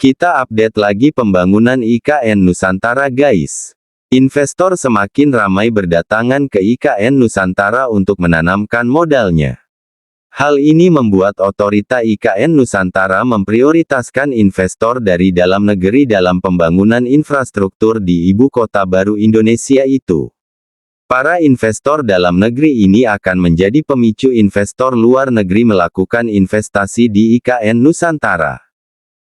Kita update lagi pembangunan IKN Nusantara guys. Investor semakin ramai berdatangan ke IKN Nusantara untuk menanamkan modalnya. Hal ini membuat otorita IKN Nusantara memprioritaskan investor dari dalam negeri dalam pembangunan infrastruktur di ibu kota baru Indonesia itu. Para investor dalam negeri ini akan menjadi pemicu investor luar negeri melakukan investasi di IKN Nusantara.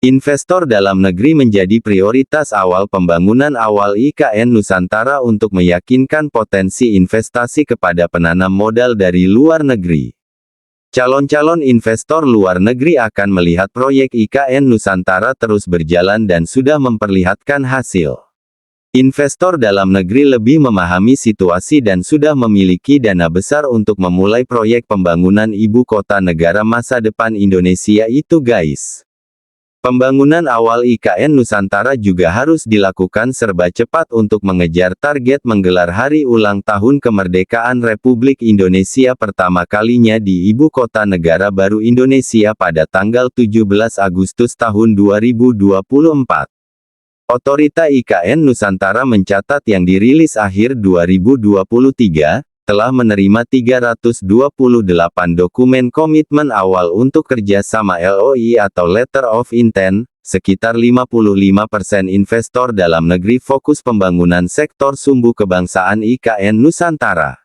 Investor dalam negeri menjadi prioritas awal pembangunan awal IKN Nusantara untuk meyakinkan potensi investasi kepada penanam modal dari luar negeri. Calon-calon investor luar negeri akan melihat proyek IKN Nusantara terus berjalan dan sudah memperlihatkan hasil. Investor dalam negeri lebih memahami situasi dan sudah memiliki dana besar untuk memulai proyek pembangunan ibu kota negara masa depan Indonesia itu guys. Pembangunan awal IKN Nusantara juga harus dilakukan serba cepat untuk mengejar target menggelar Hari Ulang Tahun Kemerdekaan Republik Indonesia pertama kalinya di Ibu Kota Negara Baru Indonesia pada tanggal 17 Agustus tahun 2024. Otorita IKN Nusantara mencatat yang dirilis akhir 2023, telah menerima 328 dokumen komitmen awal untuk kerjasama LOI atau Letter of Intent, sekitar 55% investor dalam negeri fokus pembangunan sektor sumbu kebangsaan IKN Nusantara.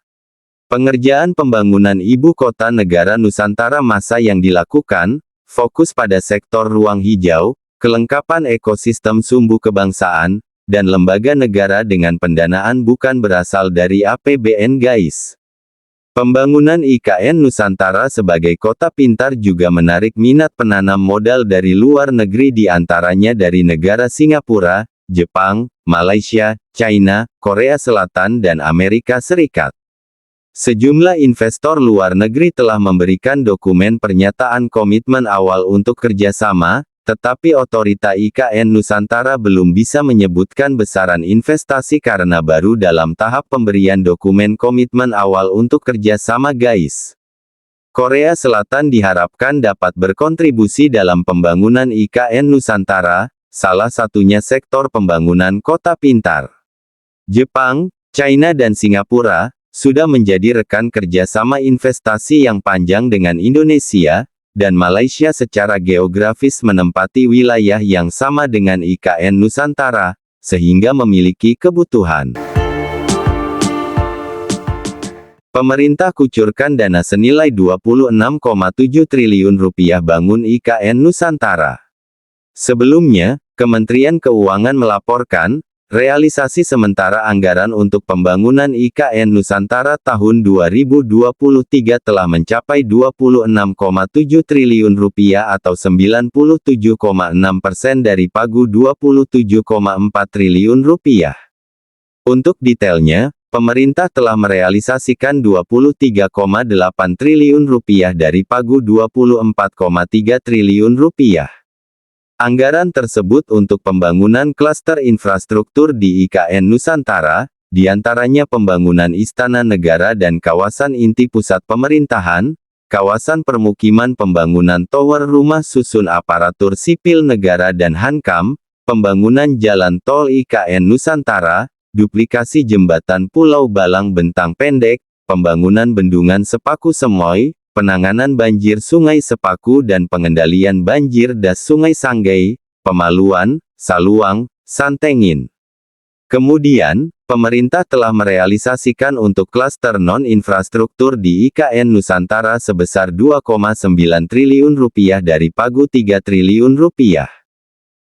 Pengerjaan pembangunan ibu kota negara Nusantara masa yang dilakukan, fokus pada sektor ruang hijau, kelengkapan ekosistem sumbu kebangsaan, dan lembaga negara dengan pendanaan bukan berasal dari APBN guys. Pembangunan IKN Nusantara sebagai kota pintar juga menarik minat penanam modal dari luar negeri di antaranya dari negara Singapura, Jepang, Malaysia, China, Korea Selatan dan Amerika Serikat. Sejumlah investor luar negeri telah memberikan dokumen pernyataan komitmen awal untuk kerjasama, tetapi otorita IKN Nusantara belum bisa menyebutkan besaran investasi karena baru dalam tahap pemberian dokumen komitmen awal untuk kerjasama guys. Korea Selatan diharapkan dapat berkontribusi dalam pembangunan IKN Nusantara, salah satunya sektor pembangunan kota pintar. Jepang, China dan Singapura, sudah menjadi rekan kerjasama investasi yang panjang dengan Indonesia, dan Malaysia secara geografis menempati wilayah yang sama dengan IKN Nusantara, sehingga memiliki kebutuhan. Pemerintah kucurkan dana senilai 26,7 triliun rupiah bangun IKN Nusantara. Sebelumnya, Kementerian Keuangan melaporkan, realisasi sementara anggaran untuk pembangunan IKN Nusantara tahun 2023 telah mencapai 26,7 triliun rupiah atau 97,6% dari pagu 27,4 triliun rupiah. Untuk detailnya, pemerintah telah merealisasikan 23,8 triliun rupiah dari pagu 24,3 triliun rupiah. Anggaran tersebut untuk pembangunan klaster infrastruktur di IKN Nusantara, diantaranya pembangunan istana negara dan kawasan inti pusat pemerintahan, kawasan permukiman pembangunan tower rumah susun aparatur sipil negara dan Hankam, pembangunan jalan tol IKN Nusantara, duplikasi jembatan Pulau Balang Bentang Pendek, pembangunan bendungan Sepaku Semoy, penanganan banjir Sungai Sepaku dan pengendalian banjir das Sungai Sanggei, Pemaluan, Saluang, Santengin. Kemudian, pemerintah telah merealisasikan untuk klaster non-infrastruktur di IKN Nusantara sebesar 2,9 triliun rupiah dari pagu 3 triliun rupiah.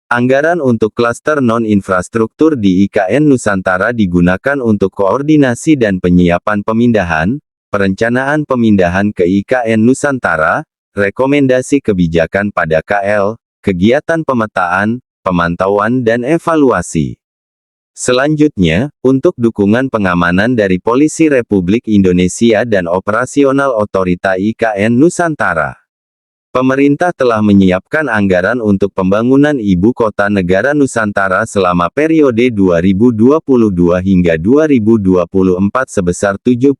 Anggaran untuk klaster non-infrastruktur di IKN Nusantara digunakan untuk koordinasi dan penyiapan pemindahan, perencanaan pemindahan ke IKN Nusantara, rekomendasi kebijakan pada KL, kegiatan pemetaan, pemantauan dan evaluasi. Selanjutnya, untuk dukungan pengamanan dari Polisi Republik Indonesia dan operasional otorita IKN Nusantara. Pemerintah telah menyiapkan anggaran untuk pembangunan Ibu Kota Negara Nusantara selama periode 2022 hingga 2024 sebesar 72,8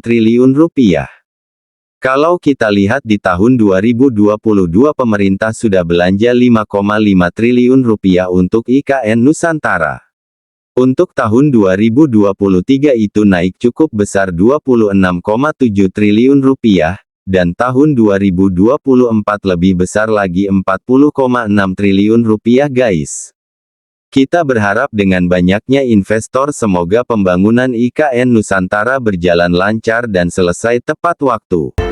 triliun rupiah. Kalau kita lihat di tahun 2022 pemerintah sudah belanja 5,5 triliun rupiah untuk IKN Nusantara. Untuk tahun 2023 itu naik cukup besar 26,7 triliun rupiah, dan tahun 2024 lebih besar lagi 40,6 triliun rupiah guys. Kita berharap dengan banyaknya investor semoga pembangunan IKN Nusantara berjalan lancar dan selesai tepat waktu.